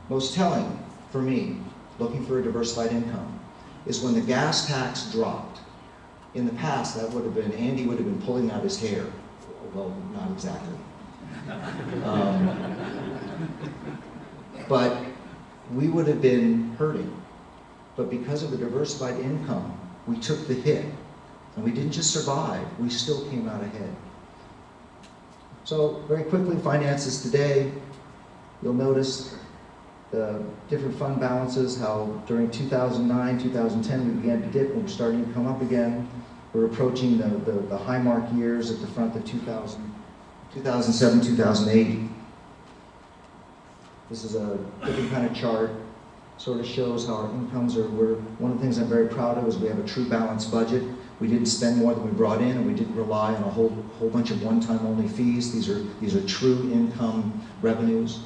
most telling for me, looking for a diversified income, is when the gas tax dropped. In the past, that would have been, Andy would have been pulling out his hair. Well, not exactly. But we would have been hurting. But because of the diversified income, we took the hit. And we didn't just survive, we still came out ahead. So very quickly, finances today, you'll notice the different fund balances, how during 2009, 2010, we began to dip and we're starting to come up again. We're approaching the high mark years at the front of 2007, 2008. This is a different kind of chart, sort of shows how our incomes are. One of the things I'm very proud of is we have a true balanced budget. We didn't spend more than we brought in, and we didn't rely on a whole bunch of one-time only fees. These are true income revenues.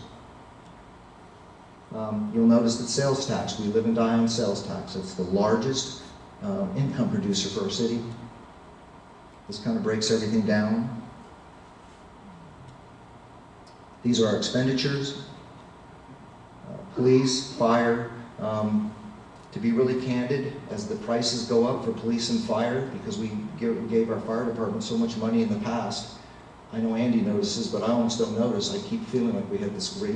You'll notice that sales tax, we live and die on sales tax. It's the largest income producer for our city. This kind of breaks everything down. These are our expenditures. Police, fire. To be really candid, as the prices go up for police and fire, because we gave our fire department so much money in the past, I know Andy notices, but I almost don't notice. I keep feeling like we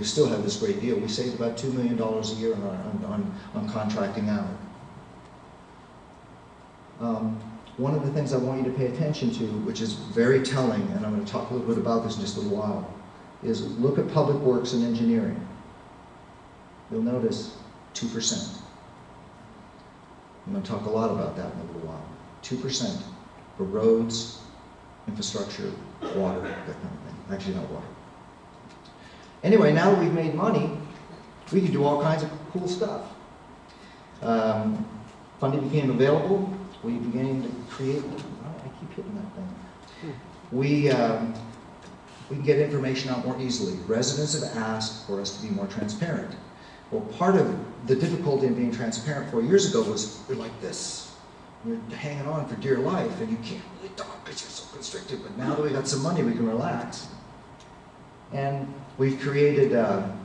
still have this great deal. We saved about $2 million a year on contracting out. One of the things I want you to pay attention to, which is very telling, and I'm going to talk a little bit about this in just a little while, is look at public works and engineering. You'll notice 2%. I'm going to talk a lot about that in a little while. 2% for roads, infrastructure, water, that kind of thing. Actually, not water. Anyway, now that we've made money, we can do all kinds of cool stuff. Funding became available. We began to create, I keep hitting that thing. We can get information out more easily. Residents have asked for us to be more transparent. Well, part of the difficulty in being transparent 4 years ago was you're like this. You're hanging on for dear life, and you can't really talk because you're so constricted. But now that we got some money, we can relax. And we've created a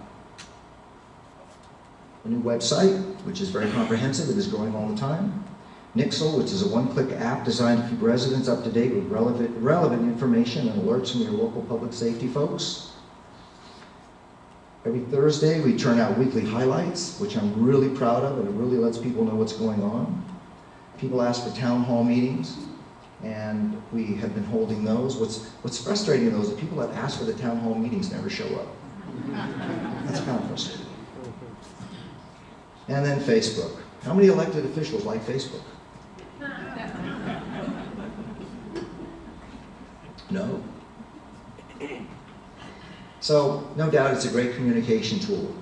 new website, which is very comprehensive. It is growing all the time. Nixle, which is a one-click app designed to keep residents up to date with relevant information and alerts from your local public safety folks. Every Thursday, we turn out weekly highlights, which I'm really proud of, and it really lets people know what's going on. People ask for town hall meetings, and we have been holding those. What's frustrating, though, is that people that ask for the town hall meetings never show up. That's kind of frustrating. And then Facebook. How many elected officials like Facebook? No. So, no doubt it's a great communication tool.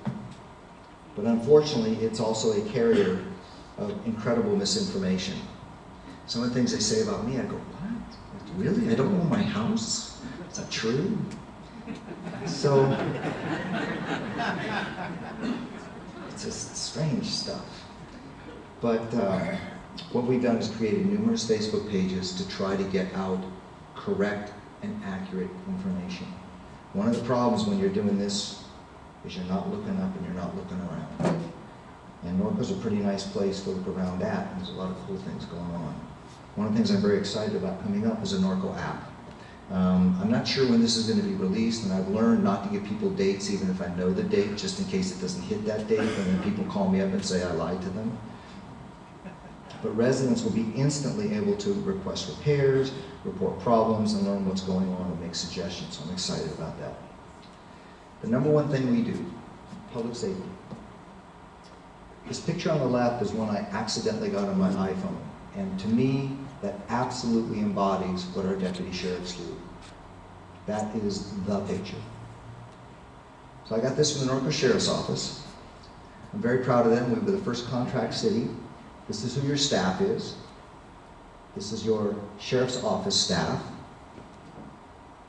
But unfortunately, it's also a carrier of incredible misinformation. Some of the things they say about me, I go, what? Really? I don't own my house? Is that true? So, it's just strange stuff. But what we've done is created numerous Facebook pages to try to get out correct and accurate information. One of the problems when you're doing this is you're not looking up and you're not looking around. And Norco's a pretty nice place to look around at, and there's a lot of cool things going on. One of the things I'm very excited about coming up is a Norco app. I'm not sure when this is going to be released, and I've learned not to give people dates even if I know the date, just in case it doesn't hit that date, and then people call me up and say I lied to them. But residents will be instantly able to request repairs, report problems, and learn what's going on and make suggestions. So I'm excited about that. The number one thing we do, public safety. This picture on the left is one I accidentally got on my iPhone. And to me, that absolutely embodies what our deputy sheriffs do. That is the picture. So I got this from the Norco Sheriff's Office. I'm very proud of them. We were the first contract city. This is who your staff is. This is your sheriff's office staff.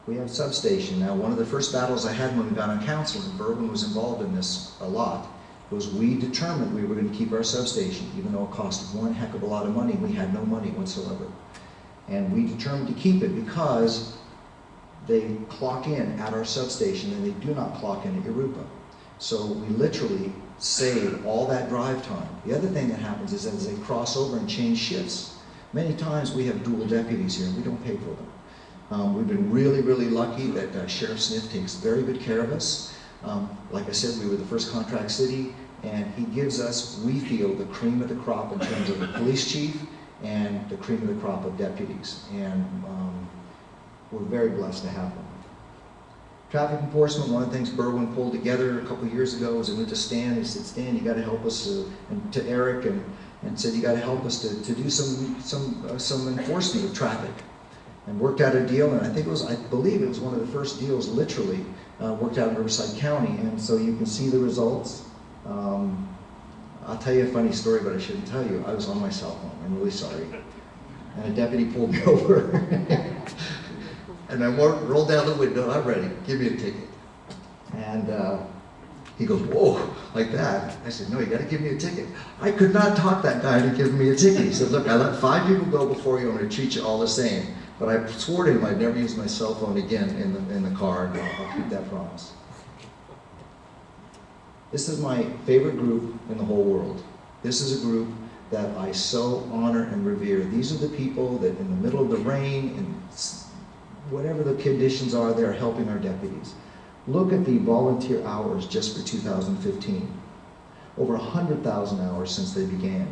We have substation. Now, one of the first battles I had when we got on council, and Bourbon was involved in this a lot, was we determined we were going to keep our substation, even though it cost one heck of a lot of money. We had no money whatsoever. And we determined to keep it because they clock in at our substation and they do not clock in at Yoruba. So we literally save all that drive time. The other thing that happens is as they cross over and change shifts, many times we have dual deputies here and we don't pay for them. We've been really, really lucky that Sheriff Smith takes very good care of us. Like I said, we were the first contract city, and he gives us, we feel, the cream of the crop in terms of the police chief and the cream of the crop of deputies. And we're very blessed to have them. Traffic enforcement, one of the things Berwyn pulled together a couple of years ago was I went to Stan, he said, Stan, you got to help us, and to Eric, and said, you got to help us to do some enforcement of traffic. And worked out a deal, and I believe it was one of the first deals literally worked out in Riverside County, and so you can see the results. I'll tell you a funny story, but I shouldn't tell you. I was on my cell phone, I'm really sorry. And a deputy pulled me over. And I rolled down the window, I'm ready, give me a ticket. And he goes, whoa, like that. I said, no, you gotta give me a ticket. I could not talk that guy into giving me a ticket. He said, look, I let 5 people go before you, I'm gonna treat you all the same. But I swore to him I'd never use my cell phone again in the car, and I'll keep that promise. This is my favorite group in the whole world. This is a group that I so honor and revere. These are the people that in the middle of the rain, and whatever the conditions are, they're helping our deputies. Look at the volunteer hours just for 2015. Over 100,000 hours since they began.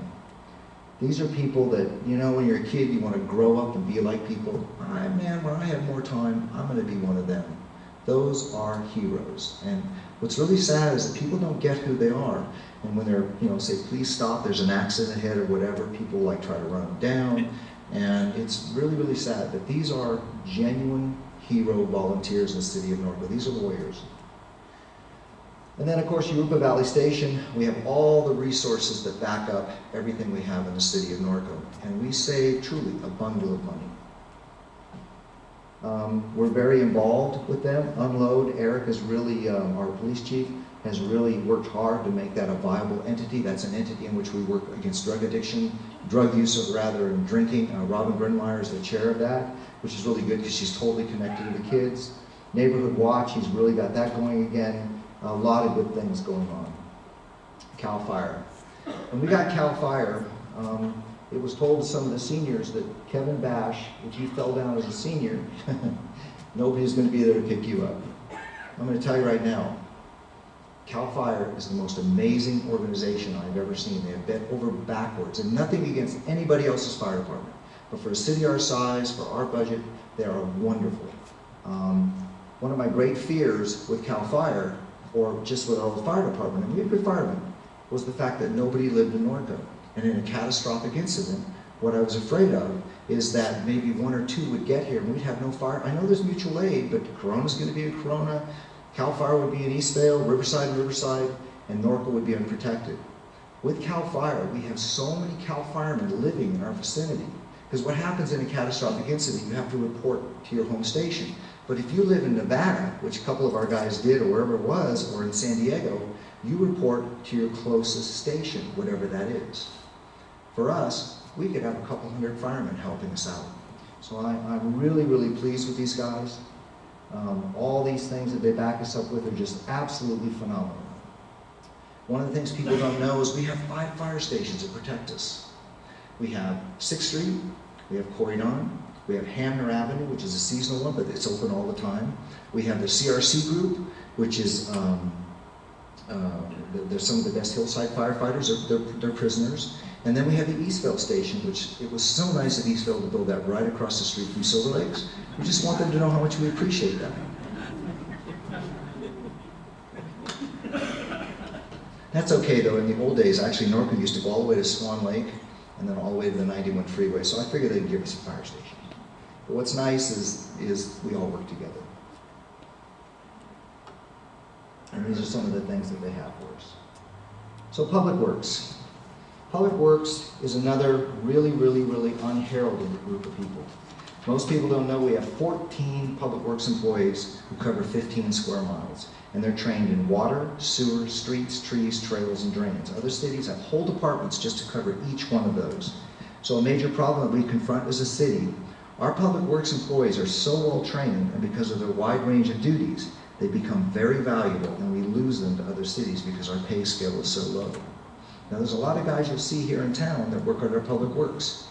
These are people that, you know, when you're a kid, you want to grow up and be like people. Man, when I have more time, I'm going to be one of them. Those are heroes. And what's really sad is that people don't get who they are. And when they're, you know, say, please stop, there's an accident ahead or whatever, people like try to run them down. And it's really, really sad that these are genuine hero volunteers in the city of Norco. These are warriors. And then, of course, Urupa Valley Station, we have all the resources that back up everything we have in the city of Norco. And we save, truly, a bundle of money. We're very involved with them. Unload, Eric is really, our police chief, has really worked hard to make that a viable entity. That's an entity in which we work against drug addiction, drug use rather, and drinking. Robin Brynmeyer is the chair of that, which is really good because she's totally connected to the kids. Neighborhood Watch, he's really got that going again. A lot of good things going on. CAL FIRE. When we got CAL FIRE, it was told to some of the seniors that Kevin Bash, if you fell down as a senior, nobody's going to be there to pick you up. I'm going to tell you right now, CAL FIRE is the most amazing organization I've ever seen. They have bent over backwards, and nothing against anybody else's fire department. But for a city our size, for our budget, they are wonderful. One of my great fears with CAL FIRE, or just with our fire department, and we have good firemen, was the fact that nobody lived in Norco. And in a catastrophic incident, what I was afraid of is that maybe 1 or 2 would get here and we'd have no fire. I know there's mutual aid, but Corona's going to be in Corona, CAL FIRE would be in Eastvale, Riverside, and Norco would be unprotected. With CAL FIRE, we have so many CAL firemen living in our vicinity. Because what happens in a catastrophic incident, you have to report to your home station. But if you live in Nevada, which a couple of our guys did, or wherever it was, or in San Diego, you report to your closest station, whatever that is. For us, we could have a couple hundred firemen helping us out. So I'm really, really pleased with these guys. All these things that they back us up with are just absolutely phenomenal. One of the things people don't know is we have 5 fire stations that protect us. We have 6th Street, we have Corydon, we have Hamner Avenue, which is a seasonal one, but it's open all the time. We have the CRC group, which is, they're some of the best hillside firefighters, they're prisoners. And then we have the Eastvale station, which it was so nice of Eastvale to build that right across the street from Silver Lakes. We just want them to know how much we appreciate that. That's okay though, in the old days, actually Norco used to go all the way to Swan Lake and then all the way to the 91 freeway, so I figured they'd give us a fire station. But what's nice is we all work together. And these are some of the things that they have for us. So Public Works. Public Works is another really, really, really unheralded group of people. Most people don't know we have 14 Public Works employees who cover 15 square miles. And they're trained in water, sewer, streets, trees, trails, and drains. Other cities have whole departments just to cover each one of those. So a major problem that we confront as a city, our Public Works employees are so well trained, and because of their wide range of duties, They become very valuable, and we lose them to other cities because our pay scale is so low. Now, there's a lot of guys you'll see here in town that work at our public works.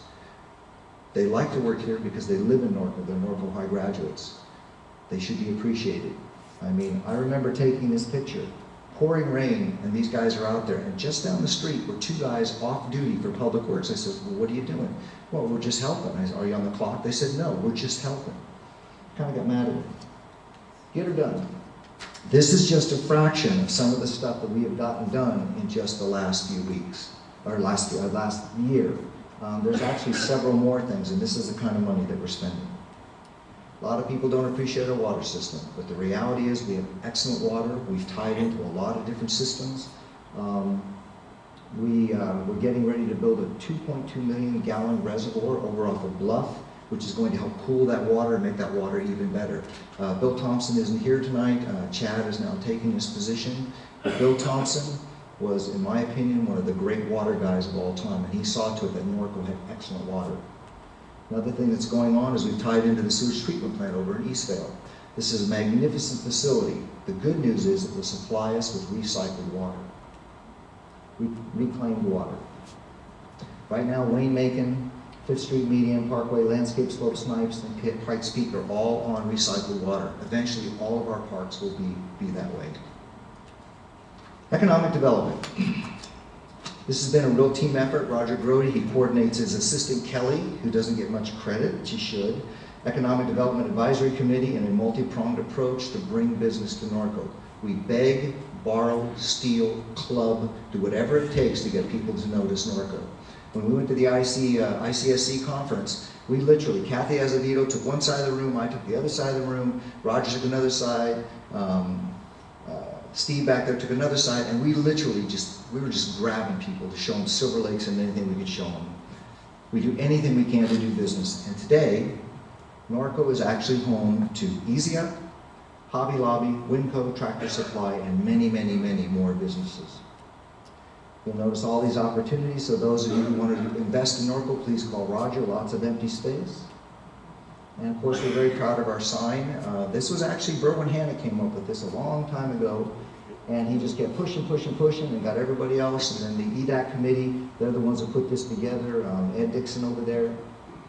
They like to work here because they live in Norco. They're Norco High graduates. They should be appreciated. I mean, I remember taking this picture, pouring rain, and these guys are out there, and just down the street were two guys off duty for public works. I said, well, what are you doing? Well, we're just helping. I said, are you on the clock? They said, no, we're just helping. Kind of got mad at me. Get her done. This is just a fraction of some of the stuff that we have gotten done in just the last few weeks, or last year. There's actually several more things, and this is the kind of money that we're spending. A lot of people don't appreciate our water system, but the reality is we have excellent water. We've tied into a lot of different systems. We're getting ready to build a 2.2 million gallon reservoir over off of Bluff, which is going to help cool that water and make that water even better. Bill Thompson isn't here tonight. Chad is now taking his position. But Bill Thompson was, in my opinion, one of the great water guys of all time, and he saw to it that Norco had excellent water. Another thing that's going on is we've tied into the sewage treatment plant over in Eastvale. This is a magnificent facility. The good news is it will supply us with recycled water, reclaimed water. Right now, Wayne Macon, 5th Street Median, Parkway, Landscape Slope, Snipes, and Pikes Peak are all on recycled water. Eventually, all of our parks will be that way. Economic development. This has been a real team effort. Roger Grody, he coordinates his assistant Kelly, who doesn't get much credit, she should. Economic Development Advisory Committee and a multi-pronged approach to bring business to Norco. We beg, borrow, steal, club, do whatever it takes to get people to notice Norco. When we went to the ICSC conference, we literally, Kathy Azevedo took one side of the room, I took the other side of the room, Roger took another side, Steve back there took another side, and we literally we were just grabbing people to show them Silver Lakes and anything we could show them. We do anything we can to do business. And today, Norco is actually home to Easy Up, Hobby Lobby, Winco, Tractor Supply, and many, many, many more businesses. You'll notice all these opportunities, so those of you who want to invest in Norco, please call Roger, lots of empty space. And of course, we're very proud of our sign. This was actually, Berwin Hanna came up with this a long time ago, and he just kept pushing, and got everybody else, and then the EDAC committee, they're the ones that put this together, Ed Dixon over there,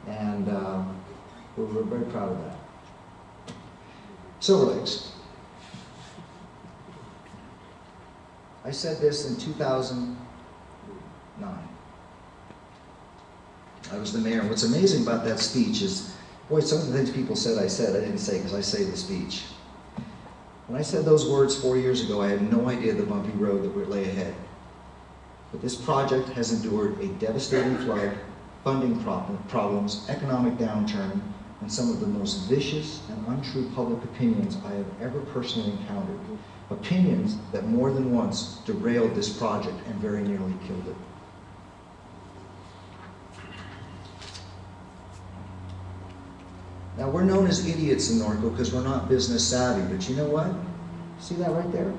and we're very proud of that. Silver Lakes. I said this in 2009. I was the mayor. What's amazing about that speech is, boy, some of the things people said, I didn't say because I say the speech. When I said those words 4 years ago, I had no idea the bumpy road that would lay ahead. But this project has endured a devastating flood, funding problems, economic downturn, and some of the most vicious and untrue public opinions I have ever personally encountered. Opinions that more than once derailed this project and very nearly killed it. Now, we're known as idiots in Norco because we're not business savvy, but you know what? See that right there?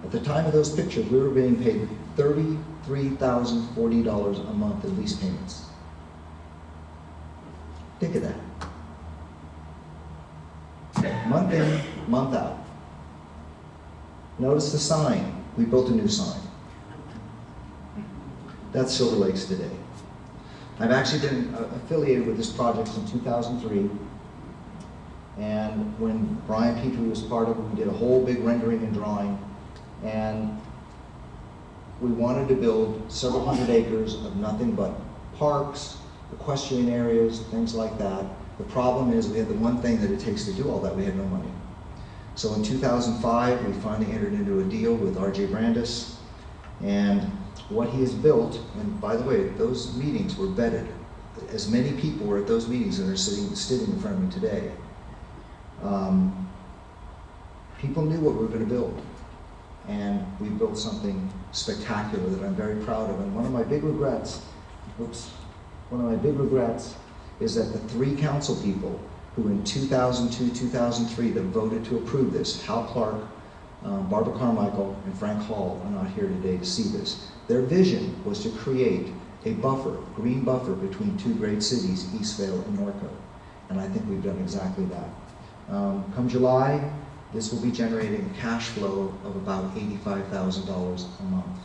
At the time of those pictures, we were being paid $33,040 a month in lease payments. Think of that. Month in, month out. Notice the sign. We built a new sign. That's Silver Lakes today. I've actually been affiliated with this project since 2003, and when Brian Petrie was part of it, we did a whole big rendering and drawing, and we wanted to build several hundred acres of nothing but parks, equestrian areas, things like that. The problem is we had the one thing that it takes to do all that: we had no money. So in 2005, we finally entered into a deal with R.J. Brandis, and what he has built, and by the way, those meetings were vetted. As many people were at those meetings that are sitting in front of me today. People knew what we were going to build, and we built something spectacular that I'm very proud of. And one of my big regrets, is that the three council people who in 2002, 2003 that voted to approve this, Hal Clark, Barbara Carmichael, and Frank Hall, are not here today to see this. Their vision was to create a buffer, green buffer, between two great cities, Eastvale and Norco. And I think we've done exactly that. Come July, This will be generating a cash flow of about $85,000 a month.